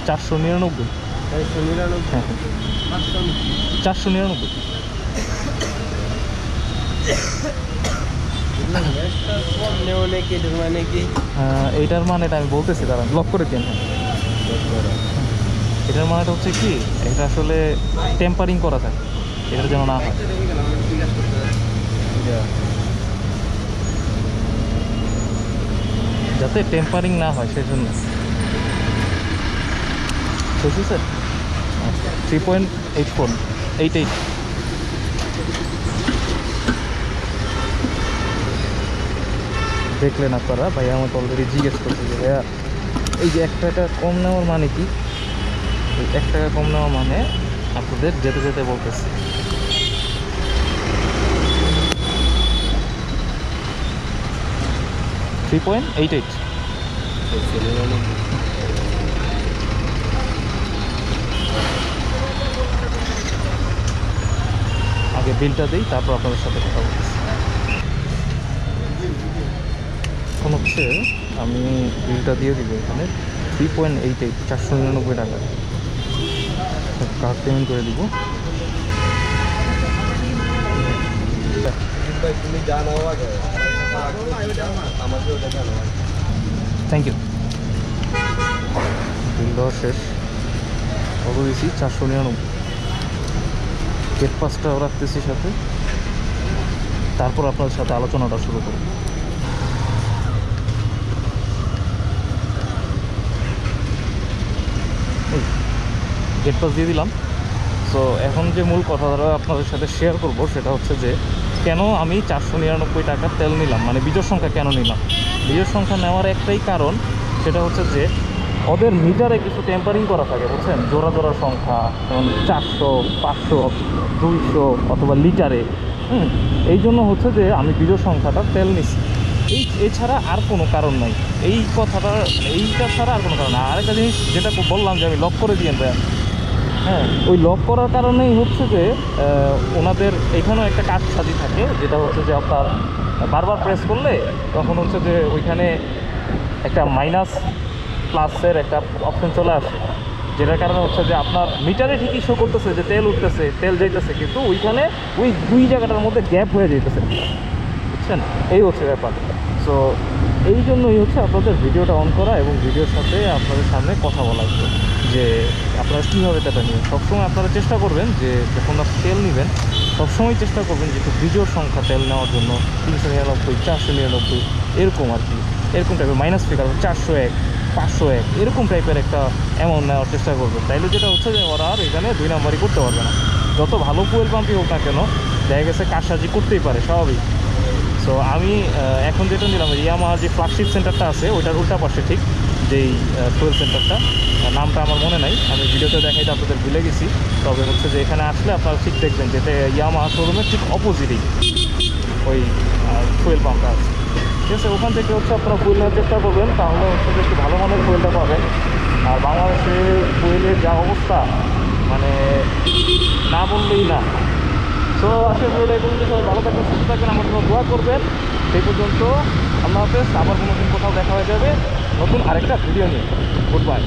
499। হ্যাঁ 499। এইটার মানেটা আমি বলতেছি, দাঁড়ান ব্লক করে দিন। হ্যাঁ এটার মানেটা হচ্ছে কি, এটা আসলে টেম্পারিং করা থাকে, এটার যেন না হয়। যাতে টেম্পারিং না হয় সেই জন্য। বুঝছি স্যার। 3.88। দেখলেন আপনারা, ভাইয়া আমাকে অলরেডি জিজ্ঞেস করছে যে ভাইয়া এই যে 1 টাকা কম নেওয়ার মানে কি। এই 1 টাকা কম নেওয়া মানে আপনাদের যেতে যেতে বলতেছে 3.88। আগে বিলটা দিই, তারপর আপনাদের সাথে কথা বলতেছি। এখন হচ্ছে আমি বিলটা দিয়ে দিব এখানে 3.88, 499 টাকা কার্ড পেমেন্ট করে দিব। Thank you. বিল দেওয়া শেষ। কত দিয়েছি? 499। গেট পাসটাও রাখতেছি সাথে, তারপর আপনাদের সাথে আলোচনাটা শুরু করব। গেট পাস দিয়ে দিলাম। সো এখন যে মূল কথাটা আপনাদের সাথে শেয়ার করব সেটা হচ্ছে যে কেন আমি 499 টাকার তেল নিলাম, মানে বিজোড় সংখ্যা কেন নিলাম। বিজোড় সংখ্যা নেওয়ার একটাই কারণ, সেটা হচ্ছে যে ওদের মিটারে কিছু টেম্পারিং করা থাকে, বুঝছেন, জোড়া জোড়া সংখ্যা, যেমন 400, 500, 200 অথবা লিটারে। এই জন্য হচ্ছে যে আমি বিজোড় সংখ্যাটা তেল নিচ্ছি, এছাড়া আর কোনো কারণ নাই। এইটা ছাড়া আর কোনো কারণ নাই। আরেকটা জিনিস যেটা বললাম যে আমি লক করে দিয়েন ভাইয়া, হ্যাঁ ওই লক করার কারণেই হচ্ছে যে ওনাদের এখানেও একটা কাজ সাজি থাকে, যেটা হচ্ছে যে আপনার বারবার প্রেস করলে তখন হচ্ছে যে ওইখানে একটা মাইনাস প্লাসের একটা অপশন চলে আসে, যেটার কারণে হচ্ছে যে আপনার মিটারে ঠিকই শো করতেছে যে তেল উঠতেছে, তেল যাইতেছে, কিন্তু ওইখানে ওই দুই জায়গাটার মধ্যে গ্যাপ হয়ে যাইতেছে, বুঝছেন, এই হচ্ছে ব্যাপার। সো এই জন্যই হচ্ছে আপনাদের ভিডিওটা অন করা এবং ভিডিওর সাথে আপনাদের সামনে কথা বলা, যে আপনারা কীভাবে তেলটা নেবেন। সবসময় আপনারা চেষ্টা করবেন যে যখন আপনারা তেল নেবেন সবসময় চেষ্টা করবেন যে একটু বিজোড় সংখ্যা তেল নেওয়ার জন্য, 399, 499 এরকম আর কি, এরকম টাইপের মাইনাস ফিগার 401, 501 এরকম টাইপের একটা অ্যামাউন্ট নেওয়ার চেষ্টা করবেন। তাইলে যেটা হচ্ছে যে ওরা আর এখানে 2 নাম্বারই করতে পারবে না। যত ভালো ফুয়েল পাম্পই হোক না কেন, দেখা গেছে কারসাজি করতেই পারে, স্বাভাবিক। সো আমি এখন যেটা নিলাম, ইয়ামাহার যে ফ্ল্যাগশিপ সেন্টারটা আছে ওইটার উল্টা পাশে ঠিক যেই ফুয়েল সেন্টারটা, নামটা আমার মনে নাই, আমি ভিডিওতে দেখাইতে আপনাদের ভুলে গেছি। তবে হচ্ছে যে এখানে আসলে আপনারা ঠিক দেখবেন যেটা ইয়ামাহা শোরুমের ঠিক অপোজিটেই ওই ফুয়েল পাম্পটা আছে, ঠিক আছে। ওখান থেকে হচ্ছে আপনারা ফুয়েল নেওয়ার চেষ্টা করবেন, তাহলে হচ্ছে যে একটু ভালো মানের ফুয়েলটা পাবেন। আর বাংলাদেশে ফুয়েলের যা অবস্থা, মানে না বললেই না। তো আজকের ভিডিওটা এই পর্যন্ত। সবাই ভালো থাকবেন, সুস্থ থাকবেন, আমার জন্য দোয়া করবেন। সেই পর্যন্ত আল্লাহ হাফেজ। আবার কোনো দিন কোথাও দেখা হয়ে যাবে নতুন আরেকটা ভিডিও নিয়ে। Good bye.